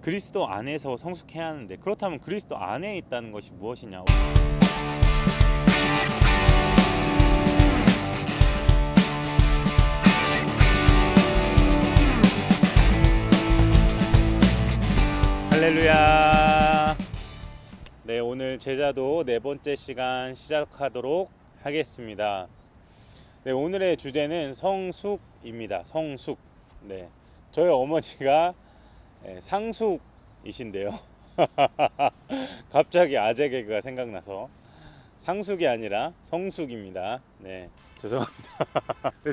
그리스도 안에서 성숙해야 하는데, 그렇다면 그리스도 안에 있다는 것이 무엇이냐? 할렐루야. 네, 오늘 제자도 네 번째 시간 시작하도록 하겠습니다. 네, 오늘의 주제는 성숙입니다. 성숙. 네, 저희 어머니가 상숙이신데요. 갑자기 아재 개그가 생각나서 상숙이 아니라 성숙입니다. 네, 죄송합니다.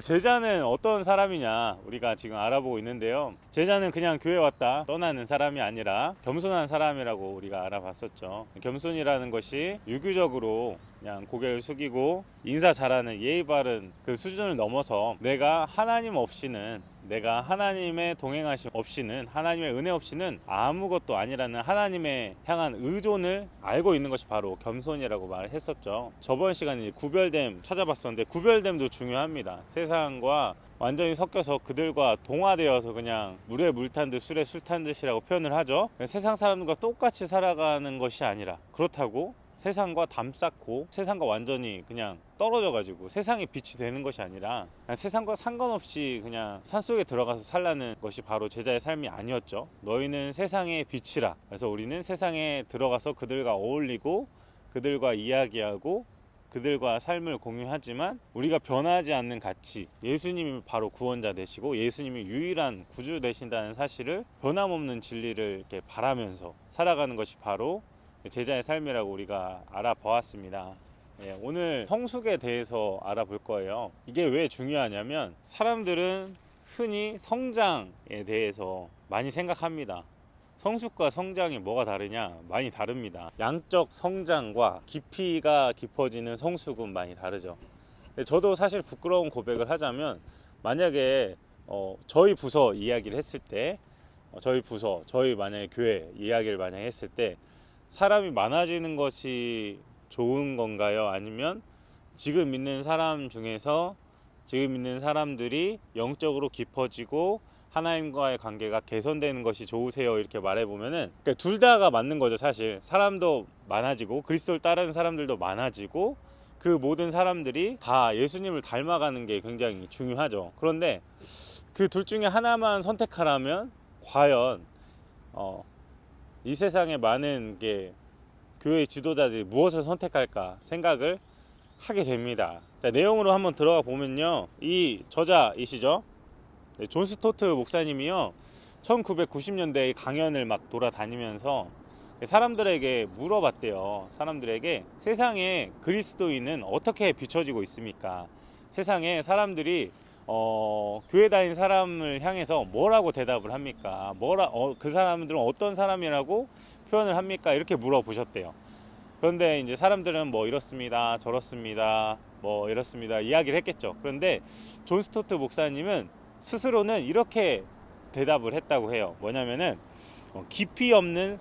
제자는 어떤 사람이냐 우리가 지금 알아보고 있는데요. 제자는 그냥 교회 왔다 떠나는 사람이 아니라 겸손한 사람이라고 우리가 알아봤었죠. 겸손이라는 것이 유교적으로 그냥 고개를 숙이고 인사 잘하는 예의 바른 그 수준을 넘어서 내가 하나님 없이는, 내가 하나님의 동행하심 없이는, 하나님의 은혜 없이는 아무것도 아니라는 하나님의 향한 의존을 알고 있는 것이 바로 겸손이라고 말했었죠. 저번 시간에 구별됨 찾아봤었는데, 구별됨도 중요합니다. 세상과 완전히 섞여서 그들과 동화되어서 그냥 물에 물 탄 듯 술에 술 탄 듯이라고 표현을 하죠. 세상 사람들과 똑같이 살아가는 것이 아니라, 그렇다고 세상과 담쌓고 세상과 완전히 그냥 떨어져 가지고 세상에 빛이 되는 것이 아니라 그냥 세상과 상관없이 그냥 산속에 들어가서 살라는 것이 바로 제자의 삶이 아니었죠. 너희는 세상의 빛이라. 그래서 우리는 세상에 들어가서 그들과 어울리고 그들과 이야기하고 그들과 삶을 공유하지만 우리가 변하지 않는 가치, 예수님이 바로 구원자 되시고 예수님이 유일한 구주 되신다는 사실을, 변함없는 진리를 이렇게 바라면서 살아가는 것이 바로 제자의 삶이라고 우리가 알아보았습니다. 오늘 성숙에 대해서 알아볼 거예요. 이게 왜 중요하냐면, 사람들은 흔히 성장에 대해서 많이 생각합니다. 성숙과 성장이 뭐가 다르냐? 많이 다릅니다. 양적 성장과 깊이가 깊어지는 성숙은 많이 다르죠. 저도 사실 부끄러운 고백을 하자면, 만약에 저희 부서 이야기를 했을 때, 저희 만약에 교회 이야기를 만약에 했을 때 사람이 많아지는 것이 좋은 건가요? 아니면 지금 있는 사람 중에서 지금 있는 사람들이 영적으로 깊어지고 하나님과의 관계가 개선되는 것이 좋으세요? 이렇게 말해보면은, 그러니까 둘 다가 맞는 거죠. 사실 사람도 많아지고 그리스도를 따르는 사람들도 많아지고 그 모든 사람들이 다 예수님을 닮아가는 게 굉장히 중요하죠. 그런데 그 둘 중에 하나만 선택하라면 과연 이 세상에 많은 게 교회 지도자들이 무엇을 선택할까 생각을 하게 됩니다. 자, 내용으로 한번 들어가 보면요, 이 저자이시죠, 존 스토트 목사님이요, 1990년대에 강연을 막 돌아다니면서 사람들에게 물어봤대요. 사람들에게 세상에 그리스도인은 어떻게 비춰지고 있습니까? 세상에 사람들이 교회 다닌 사람을 향해서 뭐라고 대답을 합니까? 그 사람들은 어떤 사람이라고 표현을 합니까? 이렇게 물어보셨대요. 그런데 이제 사람들은 뭐 이렇습니다, 저렇습니다, 뭐 이렇습니다 이야기를 했겠죠. 그런데 존 스토트 목사님은 스스로는 이렇게 대답을 했다고 해요. 뭐냐면은 깊이 없는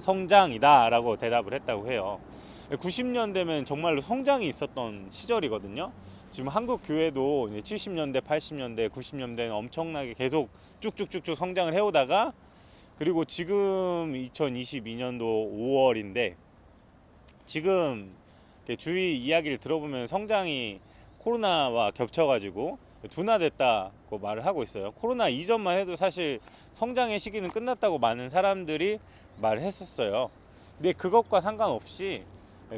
성장이다 라고 대답을 했다고 해요. 90년대면 정말로 성장이 있었던 시절이거든요. 지금 한국 교회도 70년대, 80년대, 90년대는 엄청나게 계속 쭉쭉쭉쭉 성장을 해오다가, 그리고 지금 2022년도 5월인데 지금 주위 이야기를 들어보면 성장이 코로나와 겹쳐가지고 둔화됐다고 말을 하고 있어요. 코로나 이전만 해도 사실 성장의 시기는 끝났다고 많은 사람들이 말을 했었어요. 근데 그것과 상관없이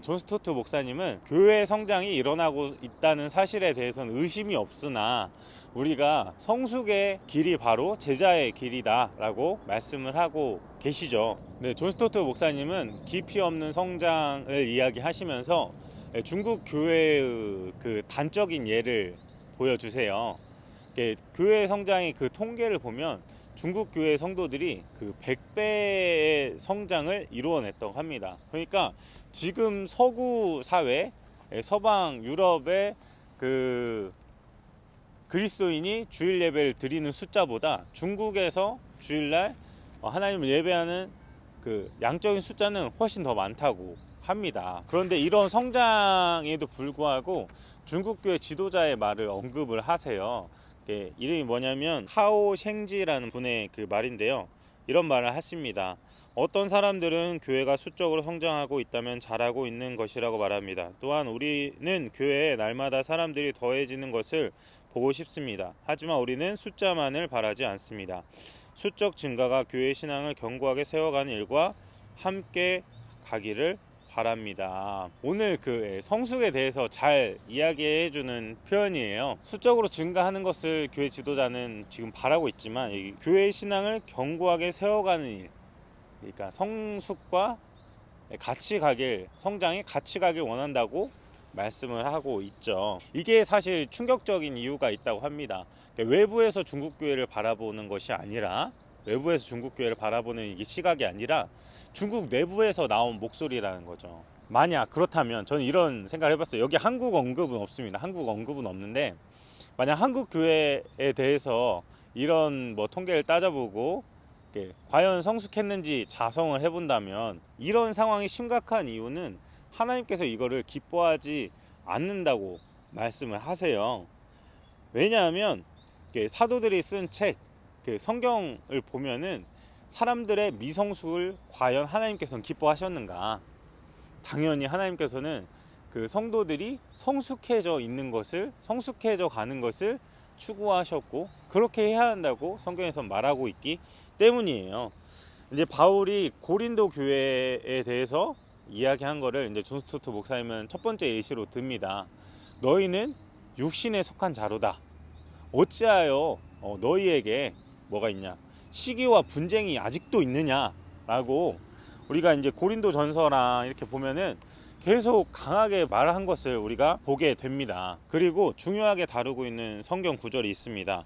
존 스토트 목사님은 교회 성장이 일어나고 있다는 사실에 대해서는 의심이 없으나 우리가 성숙의 길이 바로 제자의 길이다 라고 말씀을 하고 계시죠. 네, 존 스토트 목사님은 깊이 없는 성장을 이야기하시면서 중국 교회의 그 단적인 예를 보여주세요. 교회 성장의 그 통계를 보면 중국 교회 성도들이 그 100배의 성장을 이루어냈다고 합니다. 그러니까 지금 서구 사회, 서방 유럽의 그 그리스도인이 주일 예배를 드리는 숫자보다 중국에서 주일날 하나님을 예배하는 그 양적인 숫자는 훨씬 더 많다고 합니다. 그런데 이런 성장에도 불구하고 중국 교회 지도자의 말을 언급을 하세요. 이름이 뭐냐면 카오 생지라는 분의 그 말인데요. 이런 말을 하십니다. 어떤 사람들은 교회가 수적으로 성장하고 있다면 잘하고 있는 것이라고 말합니다. 또한 우리는 교회에 날마다 사람들이 더해지는 것을 보고 싶습니다. 하지만 우리는 숫자만을 바라지 않습니다. 수적 증가가 교회 신앙을 견고하게 세워가는 일과 함께 가기를 바랍니다. 오늘 그 성숙에 대해서 잘 이야기해주는 표현이에요. 수적으로 증가하는 것을 교회 지도자는 지금 바라고 있지만 교회 신앙을 견고하게 세워가는 일, 그러니까 성숙과 같이 가길, 성장이 같이 가길 원한다고 말씀을 하고 있죠. 이게 사실 충격적인 이유가 있다고 합니다. 외부에서 중국 교회를 바라보는 것이 아니라, 외부에서 중국 교회를 바라보는 이게 시각이 아니라 중국 내부에서 나온 목소리라는 거죠. 만약 그렇다면 저는 이런 생각을 해봤어요. 여기 한국 언급은 없습니다. 한국 언급은 없는데 만약 한국 교회에 대해서 이런 뭐 통계를 따져보고 과연 성숙했는지 자성을 해본다면, 이런 상황이 심각한 이유는 하나님께서 이거를 기뻐하지 않는다고 말씀을 하세요. 왜냐하면 사도들이 쓴 책, 성경을 보면은 사람들의 미성숙을 과연 하나님께서는 기뻐하셨는가? 당연히 하나님께서는 그 성도들이 성숙해져 있는 것을, 성숙해져 가는 것을 추구하셨고 그렇게 해야 한다고 성경에서 말하고 있기 때문이에요. 이제 바울이 고린도 교회에 대해서 이야기한 거를 이제 존 스토트 목사님은 첫 번째 예시로 듭니다. 너희는 육신에 속한 자로다. 어찌하여 너희에게 뭐가 있냐? 시기와 분쟁이 아직도 있느냐라고 우리가 이제 고린도 전서랑 이렇게 보면은 계속 강하게 말한 것을 우리가 보게 됩니다. 그리고 중요하게 다루고 있는 성경 구절이 있습니다.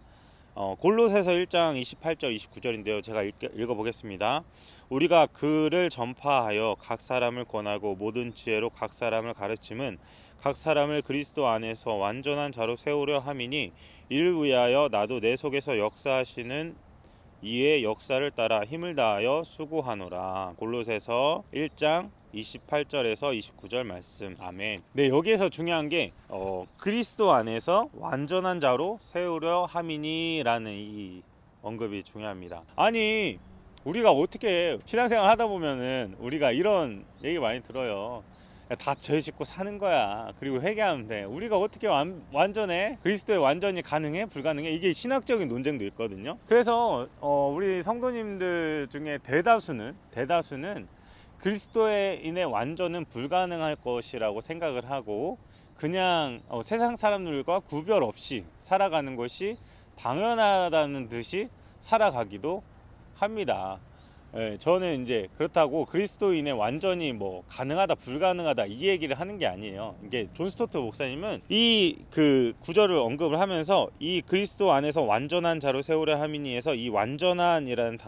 골로새서 1장 28절 29절인데요. 제가 읽어보겠습니다. 우리가 그를 전파하여 각 사람을 권하고 모든 지혜로 각 사람을 가르침은 각 사람을 그리스도 안에서 완전한 자로 세우려 함이니 이를 위하여 나도 내 속에서 역사하시는 이의 역사를 따라 힘을 다하여 수고하노라. 골로새서 1장 28절에서 29절 말씀. 아멘. 네, 여기에서 중요한 게 그리스도 안에서 완전한 자로 세우려 함이니라는 이 언급이 중요합니다. 아니, 우리가 어떻게 신앙생활 하다 보면은 우리가 이런 얘기 많이 들어요. 다 죄 짓고 사는 거야. 그리고 회개하면 돼. 우리가 어떻게 완전해? 그리스도에 완전히 가능해? 불가능해? 이게 신학적인 논쟁도 있거든요. 그래서 우리 성도님들 중에 대다수는 그리스도인의 완전은 불가능할 것이라고 생각을 하고 그냥 세상 사람들과 구별 없이 살아가는 것이 당연하다는 듯이 살아가기도 합니다. 저는 이제 그렇다고 그리스도인의 완전히 뭐 가능하다 불가능하다 이 얘기를 하는 게 아니에요. 이게 존 스토트 목사님은 이 그 구절을 언급을 하면서 이 그리스도 안에서 완전한 자로 세우려 함이니에서 이 완전한이라는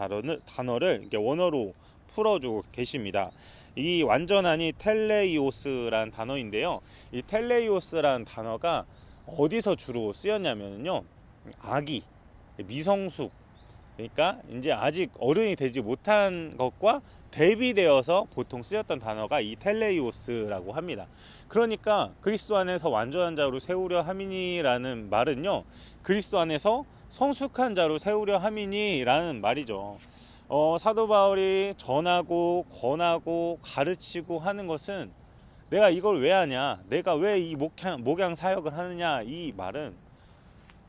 단어를 이렇게 원어로 풀어주고 계십니다. 이 완전한이 텔레이오스라는 단어인데요. 이 텔레이오스라는 단어가 어디서 주로 쓰였냐면요, 아기, 미성숙, 그러니까 이제 아직 어른이 되지 못한 것과 대비되어서 보통 쓰였던 단어가 이 텔레이오스라고 합니다. 그러니까 그리스도 안에서 완전한 자로 세우려 함이니라는 말은요, 그리스도 안에서 성숙한 자로 세우려 함이니라는 말이죠. 사도 바울이 전하고 권하고 가르치고 하는 것은 내가 이걸 왜 하냐, 내가 왜 이 목양 사역을 하느냐, 이 말은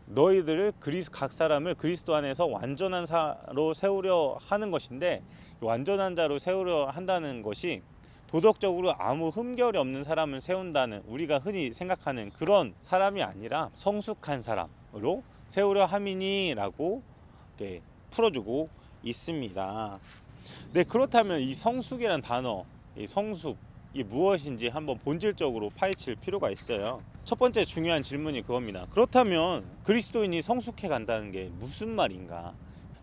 너희들을 각 사람을 그리스도 안에서 완전한 자로 세우려 하는 것인데, 완전한 자로 세우려 한다는 것이 도덕적으로 아무 흠결이 없는 사람을 세운다는, 우리가 흔히 생각하는 그런 사람이 아니라 성숙한 사람으로 세우려 함이니라고 풀어주고 있습니다. 네, 그렇다면 이 성숙이란 단어, 이 성숙, 이 무엇인지 한번 본질적으로 파헤칠 필요가 있어요. 첫 번째 중요한 질문이 그겁니다. 그렇다면 그리스도인이 성숙해 간다는 게 무슨 말인가?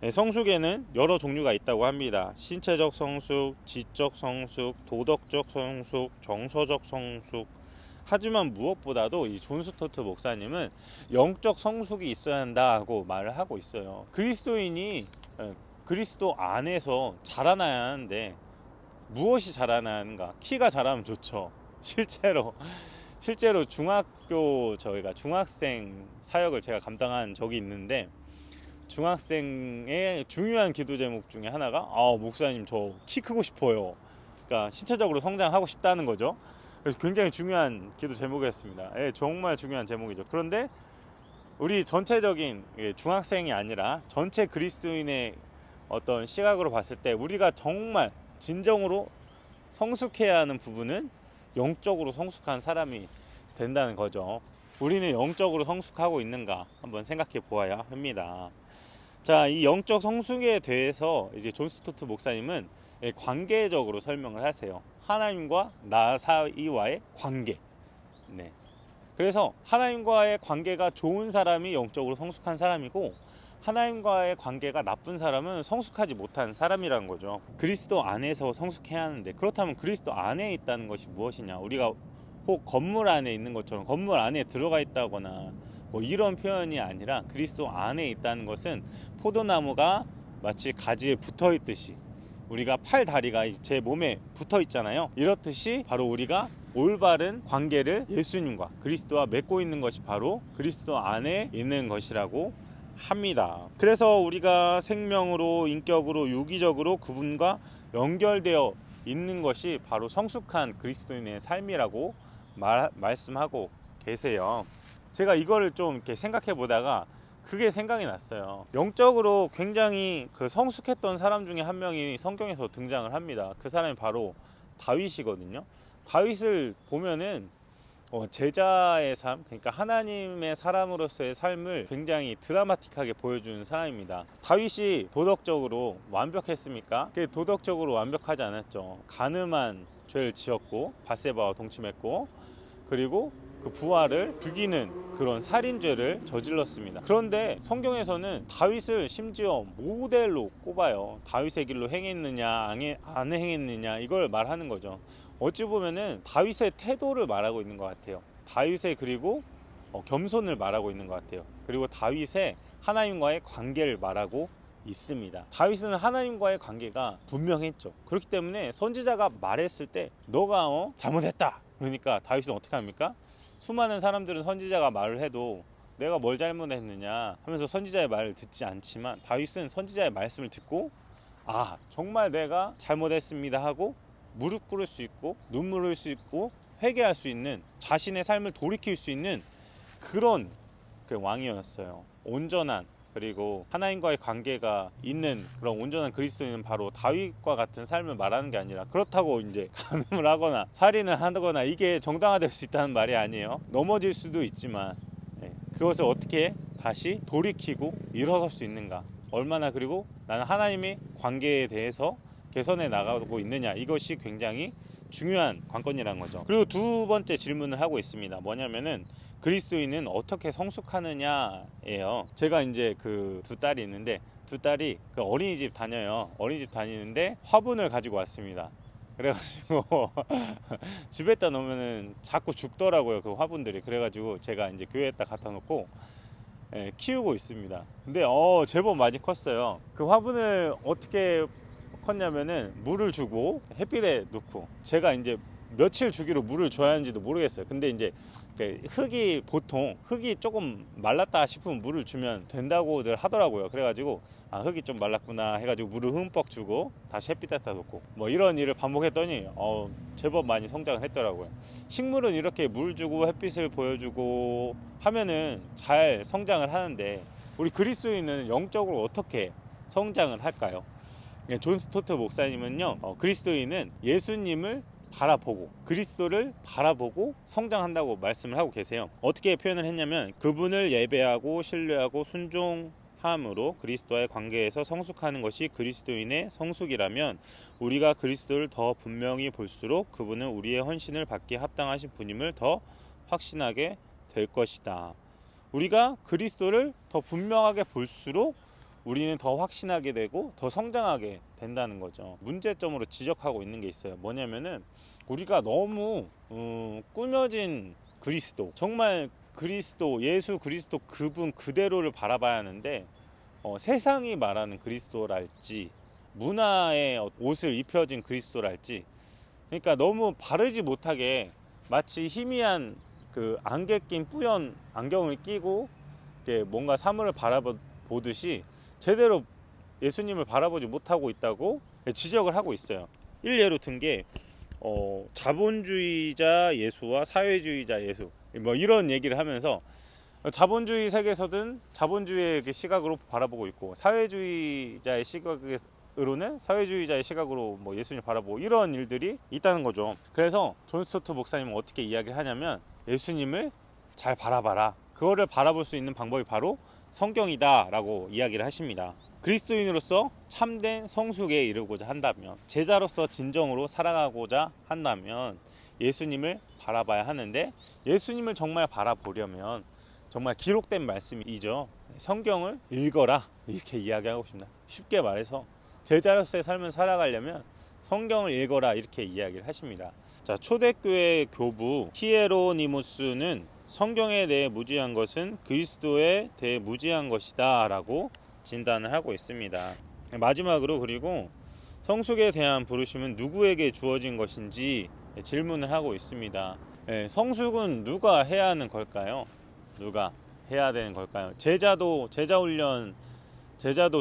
네, 성숙에는 여러 종류가 있다고 합니다. 신체적 성숙, 지적 성숙, 도덕적 성숙, 정서적 성숙. 하지만 무엇보다도 이 존 스토트 목사님은 영적 성숙이 있어야 한다고 말을 하고 있어요. 그리스도인이 그리스도 안에서 자라나야 하는데 무엇이 자라나야 하는가? 키가 자라면 좋죠. 실제로 실제로 중학교 저희가 중학생 사역을 제가 감당한 적이 있는데 중학생의 중요한 기도 제목 중에 하나가 목사님 저 키 크고 싶어요. 그러니까 신체적으로 성장하고 싶다는 거죠. 그래서 굉장히 중요한 기도 제목이었습니다. 예, 정말 중요한 제목이죠. 그런데 우리 전체적인 중학생이 아니라 전체 그리스도인의 어떤 시각으로 봤을 때 우리가 정말 진정으로 성숙해야 하는 부분은 영적으로 성숙한 사람이 된다는 거죠. 우리는 영적으로 성숙하고 있는가 한번 생각해 보아야 합니다. 자, 이 영적 성숙에 대해서 이제 존 스토트 목사님은 관계적으로 설명을 하세요. 하나님과 나 사이와의 관계. 네. 그래서 하나님과의 관계가 좋은 사람이 영적으로 성숙한 사람이고 하나님과의 관계가 나쁜 사람은 성숙하지 못한 사람이라는 거죠. 그리스도 안에서 성숙해야 하는데 그렇다면 그리스도 안에 있다는 것이 무엇이냐? 우리가 혹 건물 안에 있는 것처럼 건물 안에 들어가 있다거나 뭐 이런 표현이 아니라 그리스도 안에 있다는 것은 포도나무가 마치 가지에 붙어 있듯이 우리가 팔 다리가 제 몸에 붙어 있잖아요. 이렇듯이 바로 우리가 올바른 관계를 예수님과 그리스도와 맺고 있는 것이 바로 그리스도 안에 있는 것이라고 합니다. 그래서 우리가 생명으로 인격으로 유기적으로 그분과 연결되어 있는 것이 바로 성숙한 그리스도인의 삶이라고 말씀하고 계세요. 제가 이거를 좀 이렇게 생각해 보다가 그게 생각이 났어요. 영적으로 굉장히 그 성숙했던 사람 중에 한 명이 성경에서 등장을 합니다. 그 사람이 바로 다윗이거든요. 다윗을 보면은 제자의 삶, 그러니까 하나님의 사람으로서의 삶을 굉장히 드라마틱하게 보여주는 사람입니다. 다윗이 도덕적으로 완벽했습니까? 그게 도덕적으로 완벽하지 않았죠. 간음한 죄를 지었고 밧세바와 동침했고 그리고 그 부하를 죽이는 그런 살인죄를 저질렀습니다. 그런데 성경에서는 다윗을 심지어 모델로 꼽아요. 다윗의 길로 행했느냐 안 행했느냐 이걸 말하는 거죠. 어찌 보면은 다윗의 태도를 말하고 있는 것 같아요. 다윗의 그리고 겸손을 말하고 있는 것 같아요. 그리고 다윗의 하나님과의 관계를 말하고 있습니다. 다윗은 하나님과의 관계가 분명했죠. 그렇기 때문에 선지자가 말했을 때 너가 잘못했다 그러니까 다윗은 어떻게 합니까? 수많은 사람들은 선지자가 말을 해도 내가 뭘 잘못했느냐 하면서 선지자의 말을 듣지 않지만 다윗은 선지자의 말씀을 듣고 정말 내가 잘못했습니다 하고 무릎 꿇을 수 있고 눈물 흘릴 수 있고 회개할 수 있는 자신의 삶을 돌이킬 수 있는 그런 그 왕이었어요. 온전한 그리고 하나님과의 관계가 있는 그런 온전한 그리스도인은 바로 다윗과 같은 삶을 말하는 게 아니라 그렇다고 이제 간음을 하거나 살인을 하거나 이게 정당화될 수 있다는 말이 아니에요. 넘어질 수도 있지만 그것을 어떻게 다시 돌이키고 일어설 수 있는가, 얼마나 그리고 나는 하나님의 관계에 대해서 개선해 나가고 있느냐, 이것이 굉장히 중요한 관건이라는 거죠. 그리고 두 번째 질문을 하고 있습니다. 뭐냐면은 그리스도인은 어떻게 성숙하느냐예요. 제가 이제 그 두 딸이 있는데 두 딸이 그 어린이집 다녀요. 어린이집 다니는데 화분을 가지고 왔습니다. 그래가지고 집에다 놓으면은 자꾸 죽더라고요, 그 화분들이. 그래가지고 제가 이제 교회에다 갖다 놓고 키우고 있습니다. 근데 제법 많이 컸어요. 그 화분을 어떻게 컸냐면은 물을 주고 햇빛에 놓고, 제가 이제 며칠 주기로 물을 줘야 하는지도 모르겠어요. 근데 이제 보통 흙이 조금 말랐다 싶으면 물을 주면 된다고들 하더라고요. 그래가지고 흙이 좀 말랐구나 해가지고 물을 흠뻑 주고 다시 햇빛에다 놓고 뭐 이런 일을 반복했더니 제법 많이 성장을 했더라고요. 식물은 이렇게 물 주고 햇빛을 보여주고 하면은 잘 성장을 하는데 우리 그리스도인은 영적으로 어떻게 성장을 할까요? 존 스토트 목사님은요, 그리스도인은 예수님을 바라보고 그리스도를 바라보고 성장한다고 말씀을 하고 계세요. 어떻게 표현을 했냐면, 그분을 예배하고 신뢰하고 순종함으로 그리스도와의 관계에서 성숙하는 것이 그리스도인의 성숙이라면, 우리가 그리스도를 더 분명히 볼수록 그분은 우리의 헌신을 받기에 합당하신 분임을 더 확신하게 될 것이다. 우리가 그리스도를 더 분명하게 볼수록 우리는 더 확신하게 되고 더 성장하게 된다는 거죠. 문제점으로 지적하고 있는 게 있어요. 뭐냐면은 우리가 너무 꾸며진 그리스도, 정말 그리스도, 예수 그리스도 그분 그대로를 바라봐야 하는데 세상이 말하는 그리스도랄지 문화의 옷을 입혀진 그리스도랄지, 그러니까 너무 바르지 못하게 마치 희미한 그 안개 낀 뿌연 안경을 끼고 이렇게 뭔가 사물을 바라보듯이 제대로 예수님을 바라보지 못하고 있다고 지적을 하고 있어요. 일례로 든 게 자본주의자 예수와 사회주의자 예수 뭐 이런 얘기를 하면서 자본주의 세계에서든 자본주의의 시각으로 바라보고 있고 사회주의자의 시각으로는 사회주의자의 시각으로 뭐 예수님을 바라보고 이런 일들이 있다는 거죠. 그래서 존 스토트 목사님은 어떻게 이야기를 하냐면 예수님을 잘 바라봐라. 그거를 바라볼 수 있는 방법이 바로 성경이다 라고 이야기를 하십니다. 그리스도인으로서 참된 성숙에 이르고자 한다면, 제자로서 진정으로 살아가고자 한다면 예수님을 바라봐야 하는데, 예수님을 정말 바라보려면 정말 기록된 말씀이죠. 성경을 읽어라 이렇게 이야기하고 싶습니다. 쉽게 말해서 제자로서의 삶을 살아가려면 성경을 읽어라 이렇게 이야기를 하십니다. 자, 초대교회 교부 히에로니무스는 성경에 대해 무지한 것은 그리스도에 대해 무지한 것이다 라고 진단을 하고 있습니다. 마지막으로 그리고 성숙에 대한 부르심은 누구에게 주어진 것인지 질문을 하고 있습니다. 성숙은 누가 해야 하는 걸까요? 누가 해야 되는 걸까요? 제자도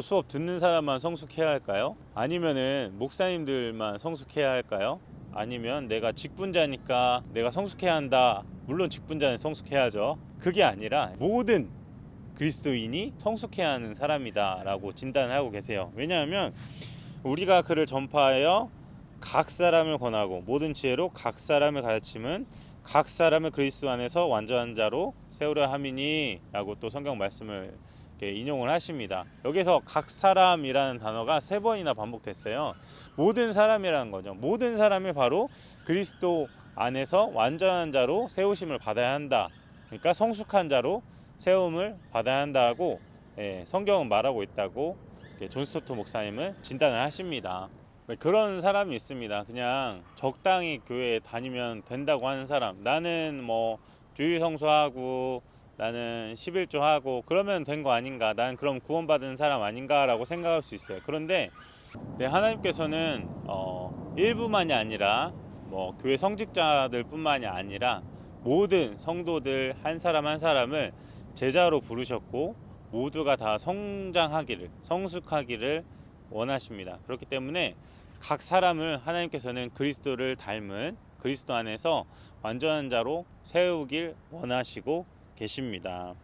수업 듣는 사람만 성숙해야 할까요? 아니면은 목사님들만 성숙해야 할까요? 아니면 내가 직분자니까 내가 성숙해야 한다. 물론 직분자는 성숙해야죠. 그게 아니라 모든 그리스도인이 성숙해야 하는 사람이다 라고 진단을 하고 계세요. 왜냐하면 우리가 그를 전파하여 각 사람을 권하고 모든 지혜로 각 사람을 가르침은 각 사람을 그리스도 안에서 완전한 자로 세우려 함이니 라고 또 성경 말씀을 인용을 하십니다. 여기서 각 사람이라는 단어가 3번이나 반복됐어요. 모든 사람이라는 거죠. 모든 사람이 바로 그리스도 안에서 완전한 자로 세우심을 받아야 한다. 그러니까 성숙한 자로 세움을 받아야 한다고 성경은 말하고 있다고 존 스토트 목사님은 진단을 하십니다. 그런 사람이 있습니다. 그냥 적당히 교회에 다니면 된다고 하는 사람. 나는 뭐 주일 성수하고 나는 11조 하고 그러면 된 거 아닌가, 난 그럼 구원받은 사람 아닌가 라고 생각할 수 있어요. 그런데 하나님께서는 일부만이 아니라 뭐 교회 성직자들 뿐만이 아니라 모든 성도들 한 사람 한 사람을 제자로 부르셨고 모두가 다 성장하기를, 성숙하기를 원하십니다. 그렇기 때문에 각 사람을 하나님께서는 그리스도를 닮은 그리스도 안에서 완전한 자로 세우길 원하시고 계십니다.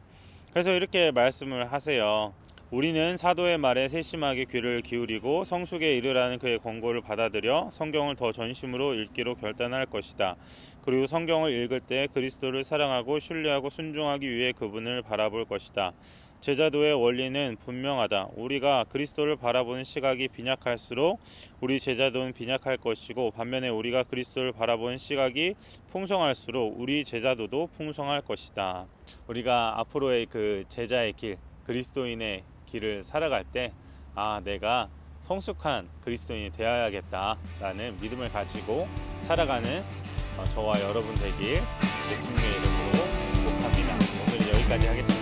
그래서 이렇게 말씀을 하세요. 우리는 사도의 말에 세심하게 귀를 기울이고 성숙에 이르라는 그의 권고를 받아들여 성경을 더 전심으로 읽기로 결단할 것이다. 그리고 성경을 읽을 때 그리스도를 사랑하고 신뢰하고 순종하기 위해 그분을 바라볼 것이다. 제자도의 원리는 분명하다. 우리가 그리스도를 바라보는 시각이 빈약할수록 우리 제자도는 빈약할 것이고, 반면에 우리가 그리스도를 바라보는 시각이 풍성할수록 우리 제자도도 풍성할 것이다. 우리가 앞으로의 그 제자의 길, 그리스도인의 길을 살아갈 때 내가 성숙한 그리스도인이 되어야겠다라는 믿음을 가지고 살아가는 저와 여러분 되길 예수님의 이름으로 축복합니다. 오늘 여기까지 하겠습니다.